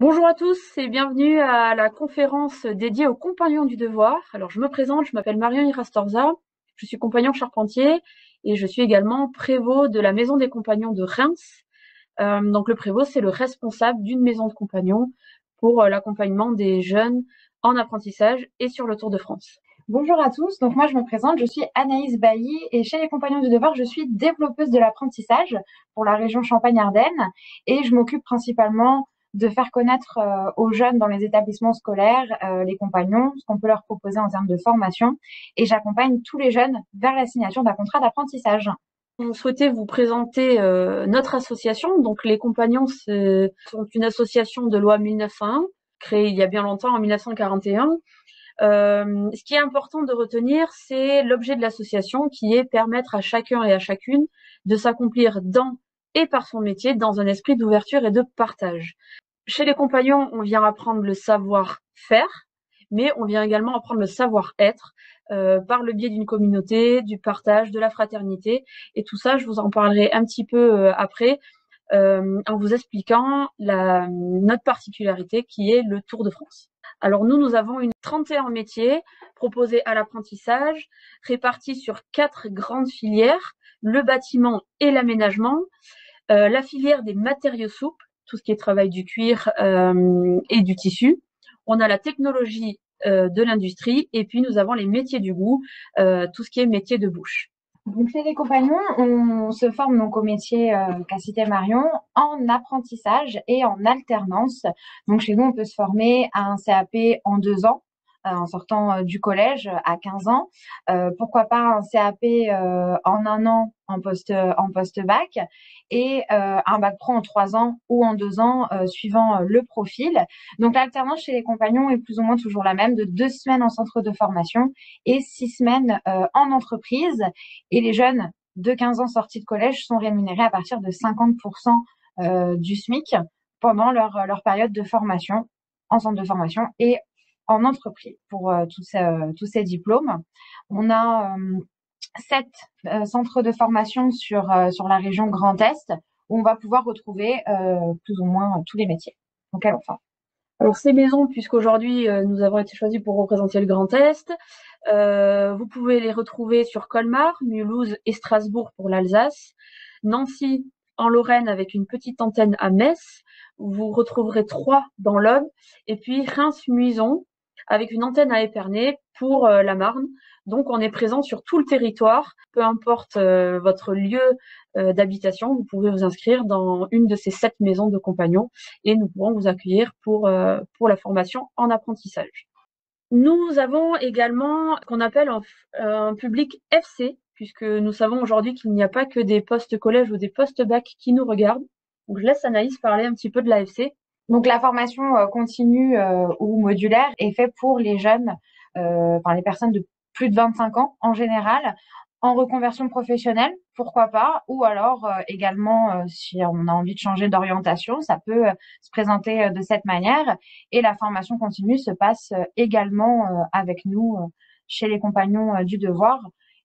Bonjour à tous et bienvenue à la conférence dédiée aux compagnons du devoir. Alors je me présente, je m'appelle Marion Irastorza, je suis compagnon charpentier et je suis également prévôt de la maison des compagnons de Reims. Donc le prévôt, c'est le responsable d'une maison de compagnons pour l'accompagnement des jeunes en apprentissage et sur le Tour de France. Bonjour à tous, donc moi je me présente, je suis Anaïs Bailly et chez les Compagnons du Devoir, je suis développeuse de l'apprentissage pour la région Champagne-Ardenne et je m'occupe principalement de faire connaître aux jeunes dans les établissements scolaires les compagnons, ce qu'on peut leur proposer en termes de formation et j'accompagne tous les jeunes vers la signature d'un contrat d'apprentissage. On souhaitait vous présenter notre association. Donc les compagnons sont une association de loi 1901, créée il y a bien longtemps en 1941. Ce qui est important de retenir, c'est l'objet de l'association qui est permettre à chacun et à chacune de s'accomplir dans et par son métier dans un esprit d'ouverture et de partage. Chez les compagnons, on vient apprendre le savoir-faire, mais on vient également apprendre le savoir-être par le biais d'une communauté, du partage, de la fraternité. Et tout ça, je vous en parlerai un petit peu après en vous expliquant notre particularité qui est le Tour de France. Alors nous avons une 31 métiers proposés à l'apprentissage, répartis sur 4 grandes filières, le bâtiment et l'aménagement, la filière des matériaux souples, tout ce qui est travail du cuir et du tissu. On a la technologie de l'industrie et puis nous avons les métiers du goût, tout ce qui est métier de bouche. Donc chez les compagnons, on se forme donc au métier qu'a cité Marion en apprentissage et en alternance. Donc chez nous, on peut se former à un CAP en 2 ans, en sortant du collège à 15 ans. Pourquoi pas un CAP en 1 an en post-bac et un bac pro en 3 ans ou en 2 ans suivant le profil. Donc l'alternance chez les compagnons est plus ou moins toujours la même, de 2 semaines en centre de formation et 6 semaines en entreprise. Et les jeunes de 15 ans sortis de collège sont rémunérés à partir de 50% du SMIC pendant leur période de formation en centre de formation et en entreprise. Pour tous ces diplômes, on a 7 centres de formation sur la région Grand Est où on va pouvoir retrouver plus ou moins tous les métiers auxquels on forme. Alors ces maisons, puisqu'aujourd'hui nous avons été choisis pour représenter le Grand Est, vous pouvez les retrouver sur Colmar, Mulhouse et Strasbourg pour l'Alsace, Nancy en Lorraine avec une petite antenne à Metz, vous retrouverez Troyes dans l'Aube, et puis Reims-Muison avec une antenne à Épernay pour la Marne. Donc on est présent sur tout le territoire, peu importe votre lieu d'habitation, vous pouvez vous inscrire dans une de ces 7 maisons de compagnons et nous pourrons vous accueillir pour la formation en apprentissage. Nous avons également ce qu'on appelle un public FC, puisque nous savons aujourd'hui qu'il n'y a pas que des postes collège ou des postes bac qui nous regardent. Donc je laisse Anaïs parler un petit peu de l'AFC. Donc la formation continue ou modulaire est faite pour les jeunes, enfin les personnes de plus de 25 ans en général, en reconversion professionnelle, pourquoi pas, ou alors également si on a envie de changer d'orientation, ça peut se présenter de cette manière. Et la formation continue se passe également avec nous chez les compagnons du devoir,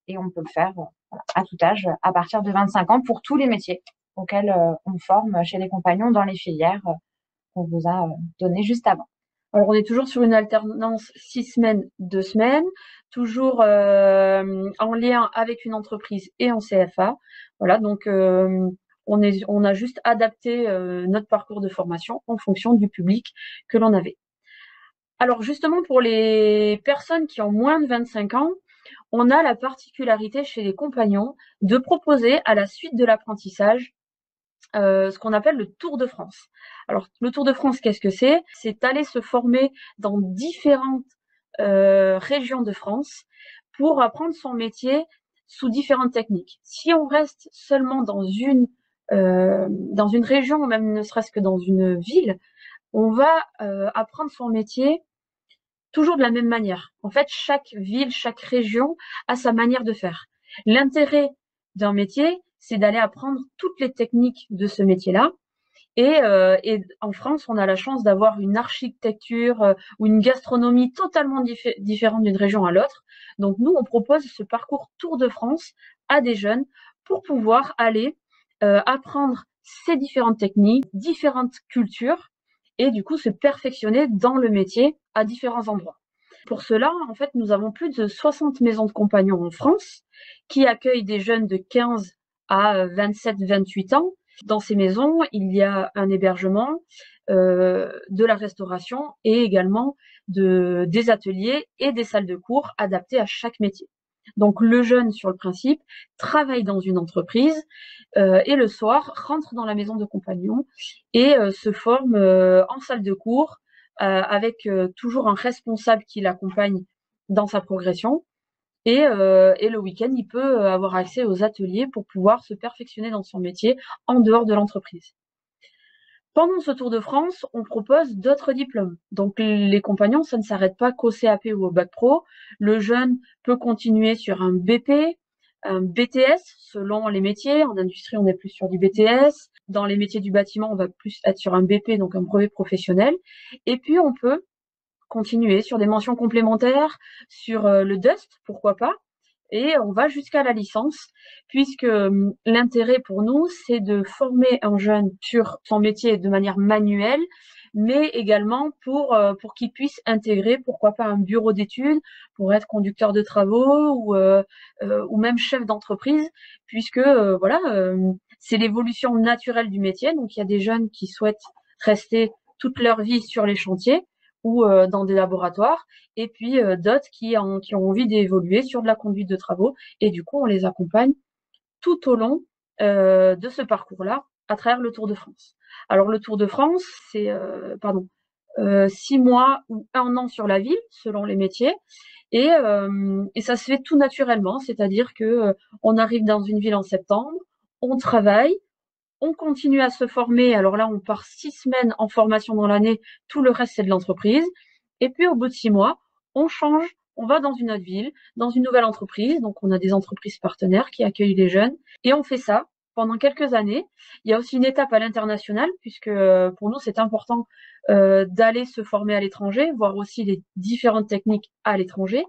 et on peut le faire voilà, à tout âge, à partir de 25 ans, pour tous les métiers auxquels on forme chez les compagnons dans les filières qu'on vous a donné juste avant. Alors on est toujours sur une alternance 6 semaines, 2 semaines, toujours en lien avec une entreprise et en CFA. Voilà, donc on a juste adapté notre parcours de formation en fonction du public que l'on avait. Alors justement pour les personnes qui ont moins de 25 ans, on a la particularité chez les compagnons de proposer à la suite de l'apprentissage ce qu'on appelle le Tour de France. Alors le Tour de France, qu'est-ce que c'est? C'est aller se former dans différentes régions de France pour apprendre son métier sous différentes techniques. Si on reste seulement dans une région, ou même ne serait-ce que dans une ville, on va apprendre son métier toujours de la même manière. En fait, chaque ville, chaque région a sa manière de faire. L'intérêt d'un métier, c'est d'aller apprendre toutes les techniques de ce métier-là. Et en France, on a la chance d'avoir une architecture ou une gastronomie totalement différente d'une région à l'autre. Donc nous, on propose ce parcours Tour de France à des jeunes pour pouvoir aller apprendre ces différentes techniques, différentes cultures et du coup se perfectionner dans le métier à différents endroits. Pour cela, en fait, nous avons plus de 60 maisons de compagnons en France qui accueillent des jeunes de 15 à 27-28 ans. Dans ces maisons, il y a un hébergement, de la restauration et également des ateliers et des salles de cours adaptées à chaque métier. Donc le jeune, sur le principe, travaille dans une entreprise et le soir rentre dans la maison de compagnon et se forme en salle de cours avec toujours un responsable qui l'accompagne dans sa progression. Et le week-end, il peut avoir accès aux ateliers pour pouvoir se perfectionner dans son métier en dehors de l'entreprise. Pendant ce Tour de France, on propose d'autres diplômes. Donc les compagnons, ça ne s'arrête pas qu'au CAP ou au bac pro. Le jeune peut continuer sur un BP, un BTS selon les métiers. En industrie, on est plus sur du BTS. Dans les métiers du bâtiment, on va plus être sur un BP, donc un brevet professionnel. Et puis on peut continuer sur des mentions complémentaires, sur le DUST, pourquoi pas. Et on va jusqu'à la licence, puisque l'intérêt pour nous, c'est de former un jeune sur son métier de manière manuelle, mais également pour qu'il puisse intégrer, pourquoi pas, un bureau d'études, pour être conducteur de travaux ou même chef d'entreprise, puisque voilà, c'est l'évolution naturelle du métier. Donc il y a des jeunes qui souhaitent rester toute leur vie sur les chantiers ou dans des laboratoires, et puis d'autres qui ont envie d'évoluer sur de la conduite de travaux, et du coup on les accompagne tout au long de ce parcours-là à travers le Tour de France. Alors le Tour de France, c'est 6 mois ou 1 an sur la ville, selon les métiers, et ça se fait tout naturellement, c'est-à-dire que on arrive dans une ville en septembre, on travaille, on continue à se former. Alors là, on part 6 semaines en formation dans l'année. Tout le reste, c'est de l'entreprise. Et puis, au bout de 6 mois, on change. On va dans une autre ville, dans une nouvelle entreprise. Donc, on a des entreprises partenaires qui accueillent les jeunes. Et on fait ça pendant quelques années. Il y a aussi une étape à l'international, puisque pour nous, c'est important d'aller se former à l'étranger, voir aussi les différentes techniques à l'étranger,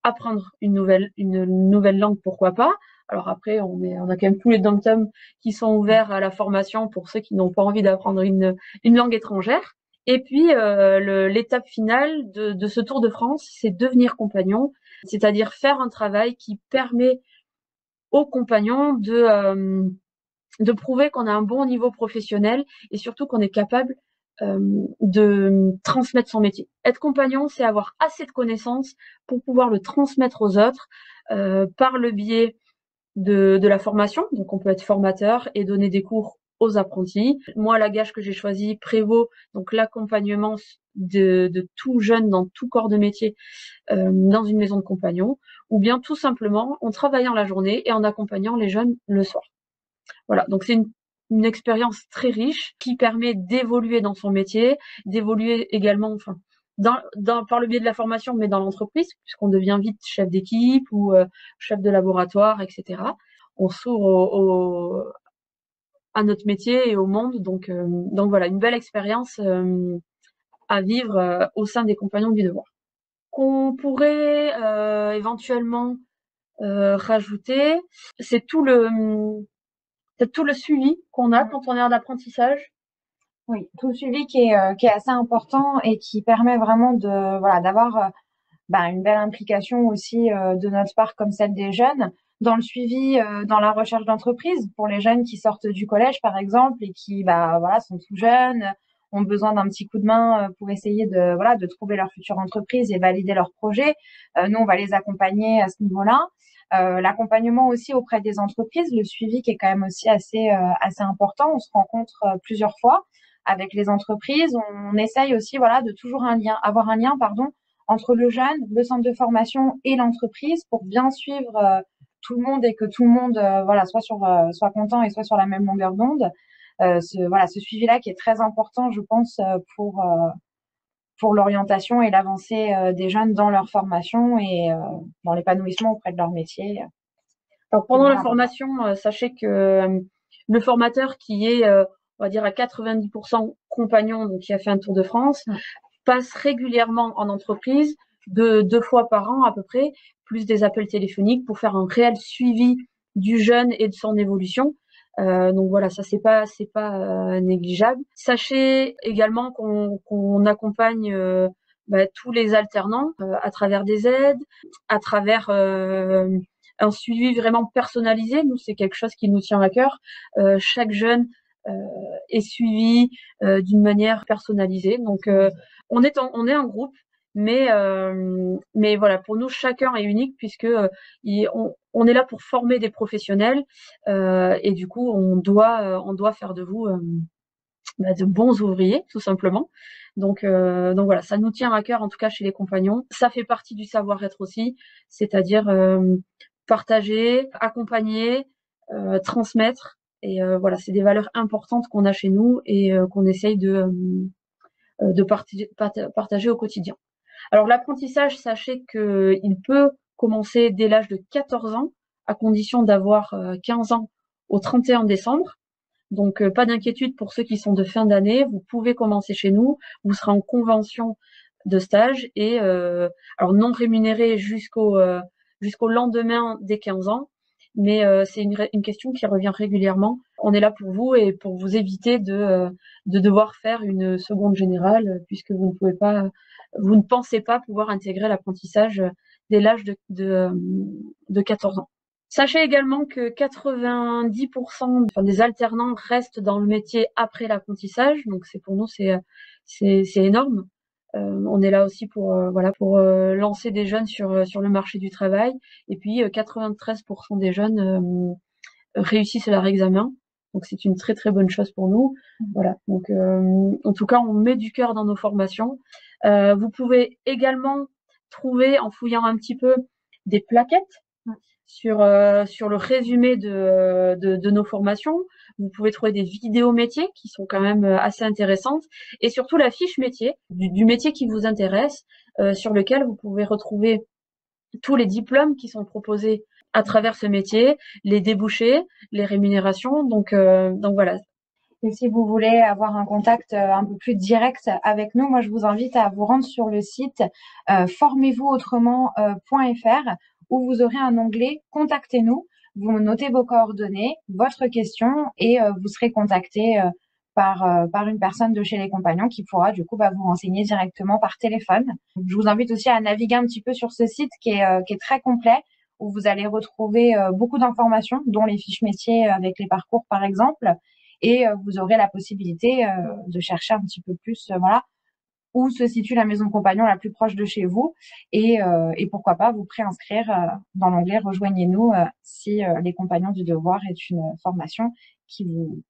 apprendre une nouvelle langue, pourquoi pas. Alors après, on a quand même tous les dom-toms qui sont ouverts à la formation pour ceux qui n'ont pas envie d'apprendre une langue étrangère. Et puis l'étape finale de ce Tour de France, c'est devenir compagnon, c'est-à-dire faire un travail qui permet aux compagnons de prouver qu'on a un bon niveau professionnel et surtout qu'on est capable de transmettre son métier. Être compagnon, c'est avoir assez de connaissances pour pouvoir le transmettre aux autres par le biais de la formation. Donc on peut être formateur et donner des cours aux apprentis. Moi, la gage que j'ai choisie prévaut donc l'accompagnement de tout jeune dans tout corps de métier dans une maison de compagnons, ou bien tout simplement en travaillant la journée et en accompagnant les jeunes le soir. Voilà, donc c'est une expérience très riche qui permet d'évoluer dans son métier, d'évoluer également, enfin, par le biais de la formation, mais dans l'entreprise, puisqu'on devient vite chef d'équipe ou chef de laboratoire, etc. On s'ouvre à notre métier et au monde, donc voilà, une belle expérience à vivre au sein des compagnons du devoir. Qu'on pourrait éventuellement rajouter, c'est tout le suivi qu'on a quand on est en apprentissage. Oui, tout le suivi qui est assez important et qui permet vraiment d'avoir une belle implication aussi de notre part comme celle des jeunes dans le suivi, dans la recherche d'entreprise pour les jeunes qui sortent du collège par exemple et qui sont tout jeunes, ont besoin d'un petit coup de main pour essayer de trouver leur future entreprise et valider leur projet. Nous on va les accompagner à ce niveau-là. L'accompagnement aussi auprès des entreprises, le suivi qui est quand même aussi assez important. On se rencontre plusieurs fois avec les entreprises. On essaye aussi de toujours avoir un lien entre le jeune, le centre de formation et l'entreprise pour bien suivre tout le monde et que tout le monde soit content et soit sur la même longueur d'onde. Ce suivi-là qui est très important, je pense, pour l'orientation et l'avancée des jeunes dans leur formation et dans l'épanouissement auprès de leur métier. Alors pendant la formation, sachez que le formateur qui est, on va dire à 90% compagnon, donc qui a fait un Tour de France, passe régulièrement en entreprise, 2 fois par an à peu près, plus des appels téléphoniques pour faire un réel suivi du jeune et de son évolution. Donc voilà, ça c'est pas négligeable. Sachez également qu'on accompagne tous les alternants à travers des aides, à travers un suivi vraiment personnalisé. Nous, c'est quelque chose qui nous tient à cœur. Chaque jeune euh, est suivi d'une manière personnalisée. Donc on est un groupe, mais voilà, pour nous chacun est unique puisque on est là pour former des professionnels et du coup on doit faire de vous de bons ouvriers tout simplement. Donc voilà, ça nous tient à cœur en tout cas chez les compagnons. Ça fait partie du savoir-être aussi, c'est-à-dire partager, accompagner, transmettre. Et voilà, c'est des valeurs importantes qu'on a chez nous et qu'on essaye de partager au quotidien. Alors l'apprentissage, sachez qu'il peut commencer dès l'âge de 14 ans, à condition d'avoir 15 ans au 31 décembre. Donc pas d'inquiétude pour ceux qui sont de fin d'année, vous pouvez commencer chez nous, vous serez en convention de stage et alors non rémunéré jusqu'au lendemain des 15 ans, mais c'est une question qui revient régulièrement. On est là pour vous et pour vous éviter de devoir faire une seconde générale puisque vous ne pensez pas pouvoir intégrer l'apprentissage dès l'âge de 14 ans. Sachez également que 90% des alternants restent dans le métier après l'apprentissage, donc pour nous c'est énorme. On est là aussi pour lancer des jeunes sur le marché du travail. Et puis 93% des jeunes réussissent leur examen, donc c'est une très très bonne chose pour nous. Voilà. Donc en tout cas, on met du cœur dans nos formations. Vous pouvez également trouver, en fouillant un petit peu, des plaquettes sur le résumé de nos formations. Vous pouvez trouver des vidéos métiers qui sont quand même assez intéressantes et surtout la fiche métier du métier qui vous intéresse, sur lequel vous pouvez retrouver tous les diplômes qui sont proposés à travers ce métier, les débouchés, les rémunérations. Donc voilà. Et si vous voulez avoir un contact un peu plus direct avec nous, moi je vous invite à vous rendre sur le site formez-vous-autrement.fr où vous aurez un onglet Contactez-nous. Vous notez vos coordonnées, votre question et vous serez contacté par une personne de chez les compagnons qui pourra du coup vous renseigner directement par téléphone. Je vous invite aussi à naviguer un petit peu sur ce site qui est très complet où vous allez retrouver beaucoup d'informations, dont les fiches métiers avec les parcours par exemple. Et vous aurez la possibilité de chercher un petit peu plus, où se situe la maison compagnon la plus proche de chez vous et pourquoi pas vous préinscrire dans l'onglet Rejoignez-nous si les compagnons du devoir est une formation qui vous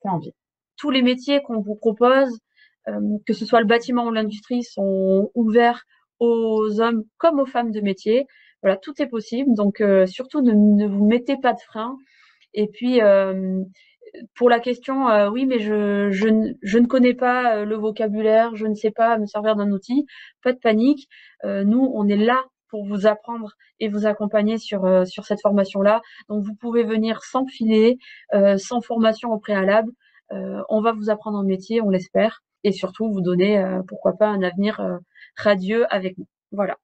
fait envie. Tous les métiers qu'on vous propose, que ce soit le bâtiment ou l'industrie, sont ouverts aux hommes comme aux femmes de métier. Voilà, tout est possible. Donc surtout ne vous mettez pas de frein. Et puis pour la question, oui, mais je ne connais pas le vocabulaire, je ne sais pas me servir d'un outil. Pas de panique. Nous, on est là pour vous apprendre et vous accompagner sur cette formation-là. Donc, vous pouvez venir sans filet, sans formation au préalable. On va vous apprendre un métier, on l'espère, et surtout vous donner, pourquoi pas, un avenir radieux avec nous. Voilà.